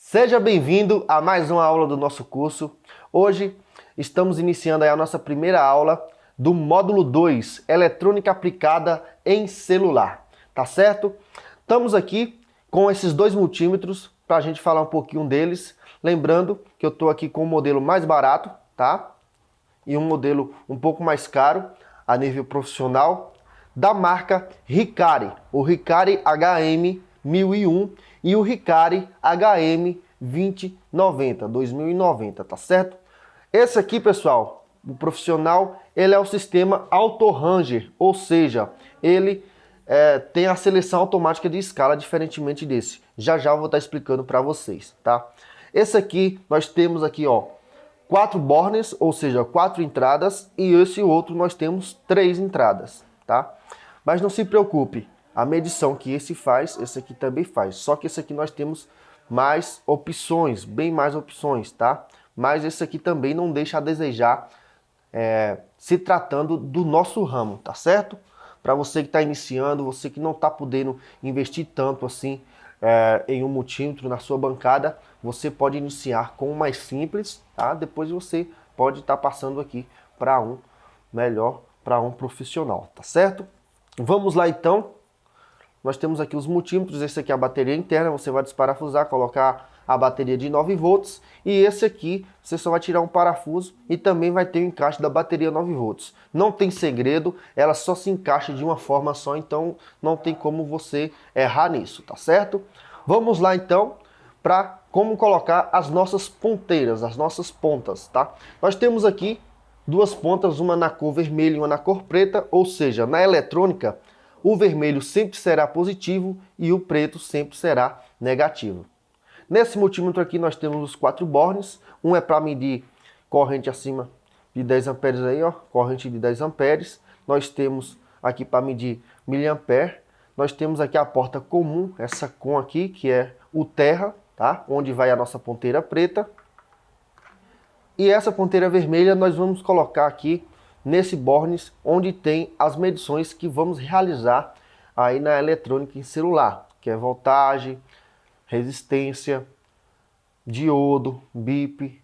Seja bem-vindo a mais uma aula do nosso curso. Hoje estamos iniciando aí a nossa primeira aula do módulo 2, Eletrônica Aplicada em Celular, tá certo? Estamos aqui com esses dois multímetros para a gente falar um pouquinho deles. Lembrando que eu estou aqui com o modelo mais barato, tá? E um modelo um pouco mais caro a nível profissional da marca Hikari, o Hikari HM1001 e o Hikari HM2090, tá certo? Esse aqui, pessoal, o profissional, ele é o sistema Auto Ranger, ou seja, ele tem a seleção automática de escala, diferentemente desse. Já já eu vou estar explicando para vocês, tá? Esse aqui, nós temos aqui, ó, 4 bornes, ou seja, 4 entradas, e esse outro nós temos 3 entradas, tá? Mas não se preocupe, a medição que esse faz, esse aqui também faz. Só que esse aqui nós temos mais opções, bem mais opções, tá? Mas esse aqui também não deixa a desejar, se tratando do nosso ramo, tá certo? Para você que está iniciando, você que não está podendo investir tanto assim em um multímetro na sua bancada, você pode iniciar com o mais simples, tá? Depois você pode estar passando aqui para um melhor, para um profissional, tá certo? Vamos lá então. Nós temos aqui os multímetros, esse aqui é a bateria interna, você vai desparafusar, colocar a bateria de 9 volts, e esse aqui você só vai tirar um parafuso e também vai ter o encaixe da bateria 9 volts. Não tem segredo, ela só se encaixa de uma forma só, então não tem como você errar nisso, tá certo? Vamos lá então para como colocar as nossas ponteiras, as nossas pontas, tá? Nós temos aqui duas pontas, uma na cor vermelha e uma na cor preta, ou seja, na eletrônica, o vermelho sempre será positivo e o preto sempre será negativo. Nesse multímetro aqui nós temos os 4 bornes, um é para medir corrente acima de 10 amperes aí, ó, corrente de 10 amperes. Nós temos aqui para medir miliampere. Nós temos aqui a porta comum, essa com aqui, que é o terra, tá? Onde vai a nossa ponteira preta. E essa ponteira vermelha nós vamos colocar aqui nesse bornes, onde tem as medições que vamos realizar aí na eletrônica em celular, que é voltagem, resistência, diodo, bip,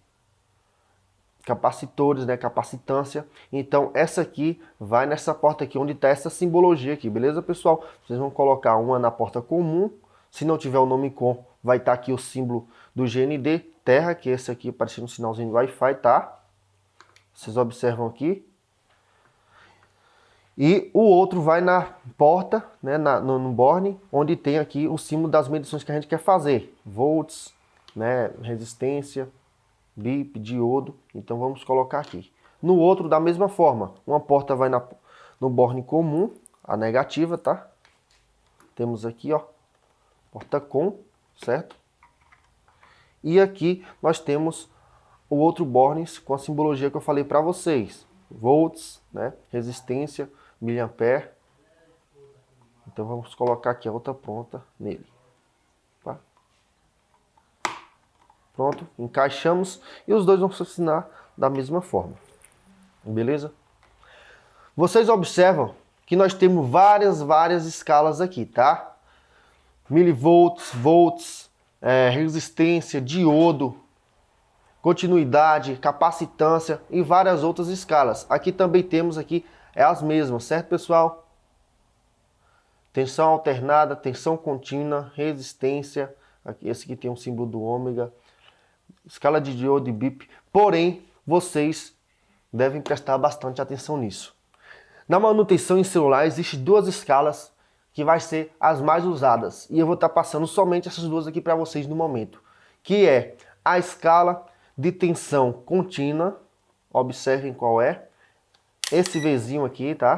capacitores, né, capacitância. Então essa aqui vai nessa porta aqui, onde está essa simbologia aqui, beleza, pessoal? Vocês vão colocar uma na porta comum, se não tiver o nome com, vai estar aqui o símbolo do GND, terra, que é esse aqui parecendo um sinalzinho do Wi-Fi, tá? Vocês observam aqui. E o outro vai na porta, né, no borne, onde tem aqui o símbolo das medições que a gente quer fazer. Volts, né, resistência, bip, diodo. Então vamos colocar aqui. No outro, da mesma forma, uma porta vai no borne comum, a negativa, tá? Temos aqui, ó, porta com, certo? E aqui nós temos o outro borne com a simbologia que eu falei para vocês. Volts, né, resistência, miliampere. Então vamos colocar aqui a outra ponta nele. Tá? Pronto, encaixamos e os dois vão funcionar da mesma forma. Beleza? Vocês observam que nós temos várias escalas aqui, tá? Milivolts, volts, resistência, diodo, continuidade, capacitância e várias outras escalas. Aqui também temos aqui as mesmas, certo, pessoal? Tensão alternada, tensão contínua, resistência, aqui, esse aqui tem um símbolo do ômega, escala de diodo e bip. Porém, vocês devem prestar bastante atenção nisso. Na manutenção em celular, existem duas escalas que vai ser as mais usadas. E eu vou estar passando somente essas duas aqui para vocês no momento. Que é a escala de tensão contínua. Observem qual é. Esse Vzinho aqui, tá?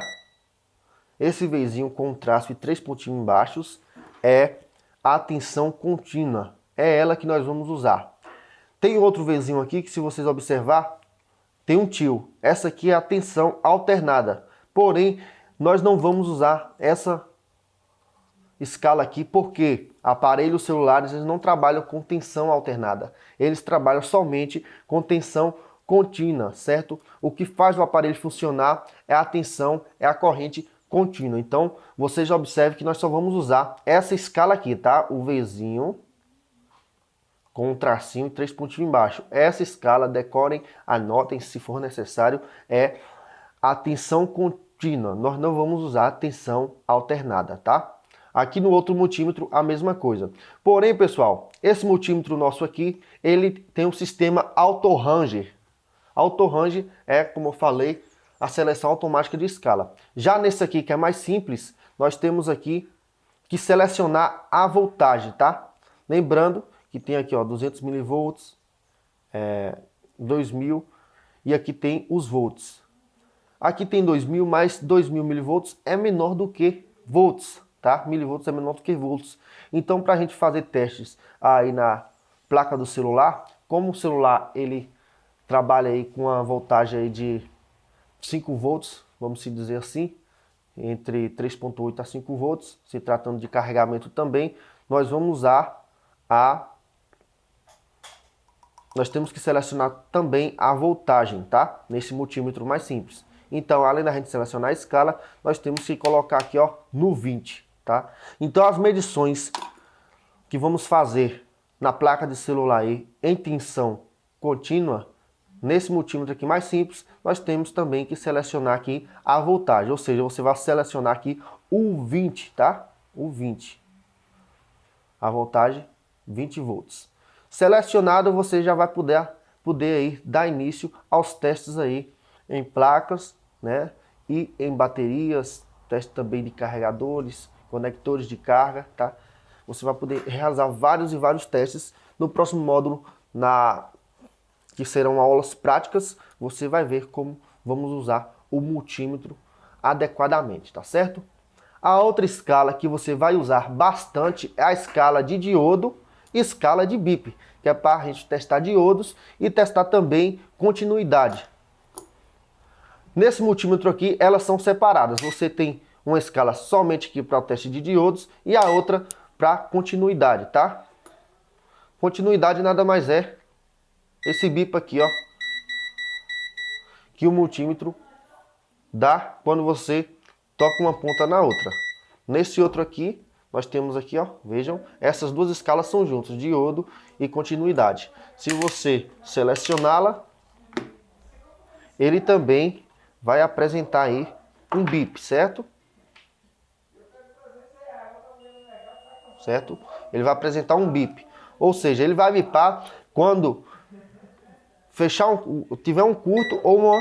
Esse Vzinho com traço e 3 pontinhos embaixo é a tensão contínua. É ela que nós vamos usar. Tem outro Vzinho aqui que, se vocês observar, tem um tio. Essa aqui é a tensão alternada. Porém, nós não vamos usar essa escala aqui porque aparelhos celulares eles não trabalham com tensão alternada. Eles trabalham somente com tensão contínua, certo? O que faz o aparelho funcionar é a tensão, é a corrente contínua. Então, vocês já observem que nós só vamos usar essa escala aqui, tá? O Vzinho com um tracinho e 3 pontinhos embaixo. Essa escala, decorem, anotem se for necessário, é a tensão contínua. Nós não vamos usar a tensão alternada, tá? Aqui no outro multímetro a mesma coisa. Porém, pessoal, esse multímetro nosso aqui, ele tem um sistema auto-ranger. Auto-ranger é, como eu falei, a seleção automática de escala. Já nesse aqui, que é mais simples, nós temos aqui que selecionar a voltagem, tá? Lembrando que tem aqui, ó, 200 mV, 2000 e aqui tem os volts. Aqui tem 2000, mas 2000 mV é menor do que volts, tá? Milivolts é menor do que volts. Então, para a gente fazer testes aí na placa do celular, como o celular ele trabalha aí com a voltagem aí de 5 volts, vamos dizer assim, entre 3.8 a 5 volts, se tratando de carregamento também, nós vamos usar nós temos que selecionar também a voltagem, tá? Nesse multímetro mais simples. Então, além da gente selecionar a escala, nós temos que colocar aqui, ó, no 20, tá? Então, as medições que vamos fazer na placa de celular aí, em tensão contínua, nesse multímetro aqui mais simples, nós temos também que selecionar aqui a voltagem, ou seja, você vai selecionar aqui o 20, tá? O 20. A voltagem, 20 volts. Selecionado, você já vai poder aí dar início aos testes aí em placas, né? E em baterias, teste também de carregadores, conectores de carga, tá? Você vai poder realizar vários e vários testes. No próximo módulo, que serão aulas práticas, você vai ver como vamos usar o multímetro adequadamente, tá certo? A outra escala que você vai usar bastante é a escala de diodo e escala de bip, que é para a gente testar diodos e testar também continuidade. Nesse multímetro aqui, elas são separadas. Você tem uma escala somente aqui para o teste de diodos e a outra para continuidade, tá? Continuidade nada mais é esse bip aqui, ó, que o multímetro dá quando você toca uma ponta na outra. Nesse outro aqui, nós temos aqui, ó, vejam, essas duas escalas são juntas, diodo e continuidade. Se você selecioná-la, ele também vai apresentar aí um bip, certo? Certo? Ele vai apresentar um bip. Ou seja, ele vai bipar quando tiver um curto ou uma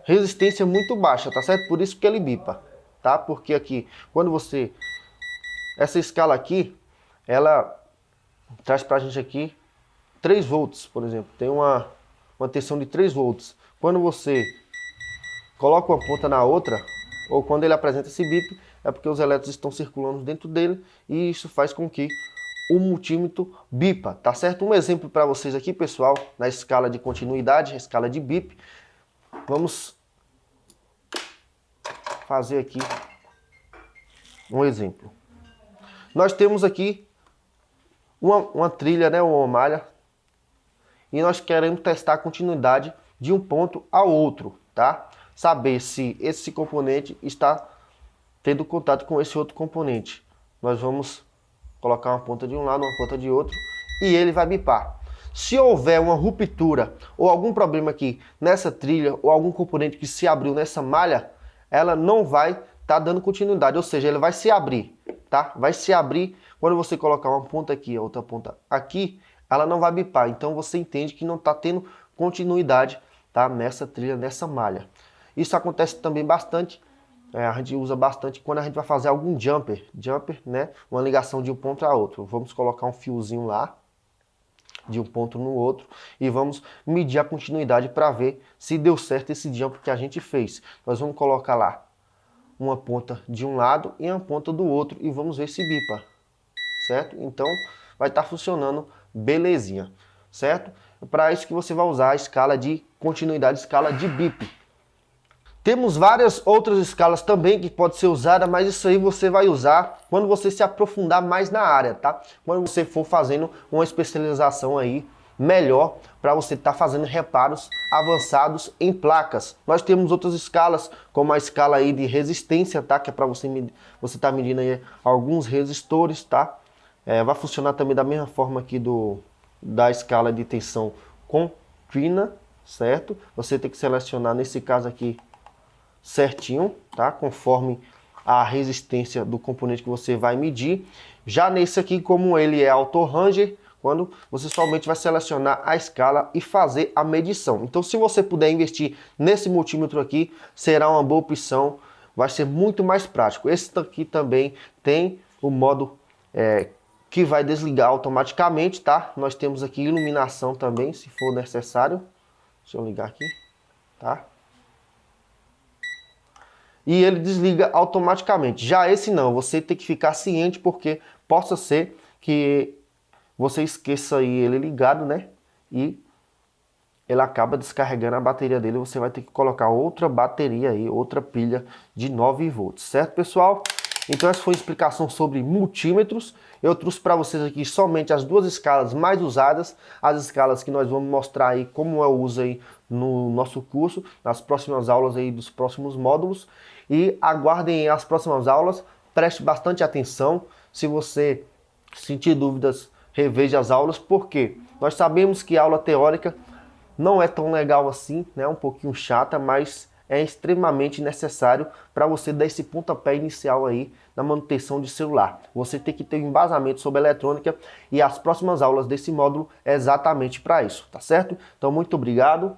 resistência muito baixa, tá certo? Por isso que ele bipa, tá? Porque aqui, essa escala aqui, ela traz pra gente aqui 3 volts, por exemplo. Tem uma tensão de 3 volts. Quando você coloca uma ponta na outra, ou quando ele apresenta esse bip, é porque os elétrons estão circulando dentro dele e isso faz com que o multímetro bipa, tá certo? Um exemplo para vocês aqui, pessoal, na escala de continuidade, a escala de bip. Vamos fazer aqui um exemplo. Nós temos aqui uma trilha, né, uma malha, e nós queremos testar a continuidade de um ponto ao outro, tá? Saber se esse componente está tendo contato com esse outro componente. Nós vamos colocar uma ponta de um lado, uma ponta de outro, e ele vai bipar. Se houver uma ruptura ou algum problema aqui nessa trilha ou algum componente que se abriu nessa malha, ela não vai estar dando continuidade, ou seja, ele vai se abrir, tá? Vai se abrir quando você colocar uma ponta aqui, a outra ponta aqui, ela não vai bipar. Então você entende que não está tendo continuidade, tá? Nessa trilha, nessa malha. Isso acontece também bastante. A gente usa bastante quando a gente vai fazer algum jumper, né? Uma ligação de um ponto a outro. Vamos colocar um fiozinho lá, de um ponto no outro, e vamos medir a continuidade para ver se deu certo esse jumper que a gente fez. Nós vamos colocar lá uma ponta de um lado e uma ponta do outro e vamos ver se bipa, certo? Então vai estar funcionando belezinha, certo? Para isso que você vai usar a escala de continuidade, escala de bip. Temos várias outras escalas também que pode ser usada, mas isso aí você vai usar quando você se aprofundar mais na área, tá? Quando você for fazendo uma especialização aí melhor para você estar fazendo reparos avançados em placas. Nós temos outras escalas, como a escala aí de resistência, tá? Que é para você tá medindo aí alguns resistores, tá? Vai funcionar também da mesma forma aqui do da escala de tensão contínua, certo? Você tem que selecionar nesse caso aqui certinho, tá? Conforme a resistência do componente que você vai medir. Já nesse aqui, como ele é auto-ranger, quando você somente vai selecionar a escala e fazer a medição. Então, se você puder investir nesse multímetro aqui, será uma boa opção, vai ser muito mais prático. Esse aqui também tem o modo que vai desligar automaticamente, tá? Nós temos aqui iluminação também, se for necessário. Deixa eu ligar aqui, tá? E ele desliga automaticamente. Já esse não, você tem que ficar ciente porque possa ser que você esqueça aí ele ligado, né? E ele acaba descarregando a bateria dele, você vai ter que colocar outra bateria aí, outra pilha de 9 volts, certo, pessoal? Então essa foi a explicação sobre multímetros. Eu trouxe para vocês aqui somente as duas escalas mais usadas, as escalas que nós vamos mostrar aí como é o uso aí no nosso curso, nas próximas aulas aí dos próximos módulos. E aguardem as próximas aulas, preste bastante atenção. Se você sentir dúvidas, reveja as aulas, porque nós sabemos que a aula teórica não é tão legal assim, né? Um pouquinho chata, mas é extremamente necessário para você dar esse pontapé inicial aí na manutenção de celular. Você tem que ter um embasamento sobre eletrônica e as próximas aulas desse módulo é exatamente para isso, tá certo? Então, muito obrigado.